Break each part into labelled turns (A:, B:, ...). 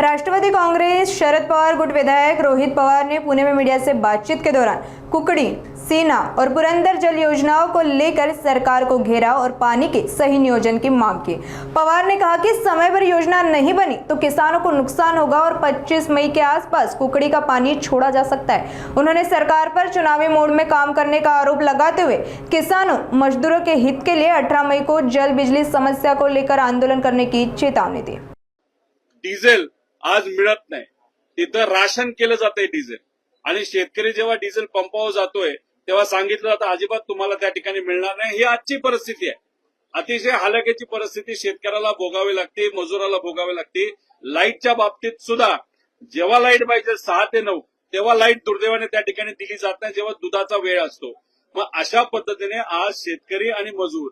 A: राष्ट्रवादी कांग्रेस शरद पवार गुट विधायक रोहित पवार ने पुणे में मीडिया से बातचीत के दौरान कुकड़ी, सीना और पुरंदर जल योजनाओं को लेकर सरकार को घेरा और पानी के सही नियोजन की मांग की। पवार ने कहा कि समय पर योजना नहीं बनी तो किसानों को नुकसान होगा और 25 मई के आसपास कुकड़ी का पानी छोड़ा जा सकता है। उन्होंने सरकार पर चुनावी मोड में काम करने का आरोप लगाते हुए किसानों मजदूरों के हित के लिए 18 मई को जल बिजली समस्या को लेकर आंदोलन करने की चेतावनी दी।
B: डिझेल आज मिळत नाही, तिथं राशन केलं जातंय डिझेल आणि शेतकरी जेव्हा डिझेल पंपावर जातोय तेव्हा सांगितलं जातं अजिबात तुम्हाला त्या ठिकाणी मिळणार नाही। ही आजची परिस्थिती आहे। अतिशय हालाकीची परिस्थिती शेतकऱ्याला भोगावी लागते, मजुराला भोगावी लागते। लाईटच्या बाबतीत सुद्धा जेव्हा लाईट पाहिजे 6 ते 9 तेव्हा लाईट दुर्दैवाने त्या ठिकाणी दिली जात नाही, जेव्हा दुधाचा वेळ असतो। मग अशा पद्धतीने आज शेतकरी आणि मजूर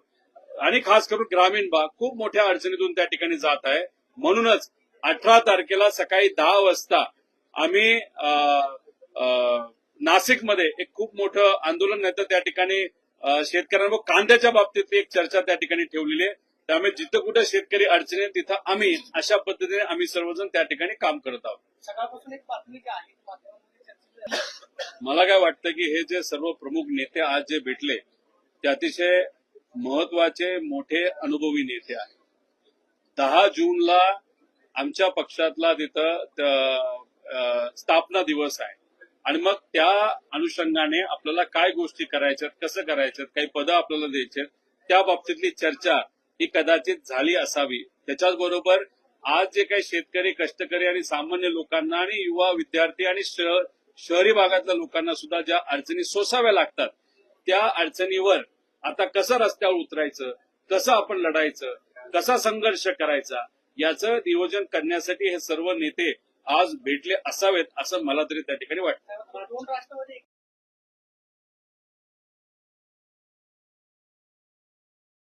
B: आणि खास करून ग्रामीण भाग खूप मोठ्या अडचणीतून त्या ठिकाणी जात आहे। म्हणूनच 18 तारखेला सकाळी 10 वाजता आम्ही नाशिकमध्ये एक खूप मोठं आंदोलन नाही तर त्या ठिकाणी शेतकऱ्यांवर कांद्याच्या बाबतीत एक चर्चा त्या ठिकाणी ठेवलेली आहे। त्यामुळे जिथं कुठे शेतकरी अडचणी तिथं आम्ही अशा पद्धतीने आम्ही सर्वजण त्या ठिकाणी काम करत आहोत।
C: सकाळपासून एक बातमी आहे,
B: मला काय वाटतं की हे जे सर्व प्रमुख नेते आज जे भेटले ते अतिशय महत्वाचे मोठे अनुभवी नेते आहेत। 10 जूनला आमच्या पक्षातला तिथं स्थापना दिवस आहे आणि मग त्या अनुषंगाने आपल्याला काय गोष्टी करायच्यात, कसं करायच्यात, काही पदं आपल्याला द्यायचे त्या बाबतीतली चर्चा ही कदाचित झाली असावी। त्याच्याच बरोबर आज जे काही शेतकरी, कष्टकरी आणि सामान्य लोकांना आणि युवा विद्यार्थी आणि शहरी भागातल्या लोकांना सुद्धा ज्या अडचणी सोसाव्या लागतात त्या अडचणीवर आता कसं रस्त्यावर उतरायचं, कसं आपण लढायचं, कसा संघर्ष करायचा याचं नियोजन करण्यासाठी हे सर्व नेते आज भेटले असावेत असं मला तरी त्या ठिकाणी वाटतं।
C: दोन राष्ट्र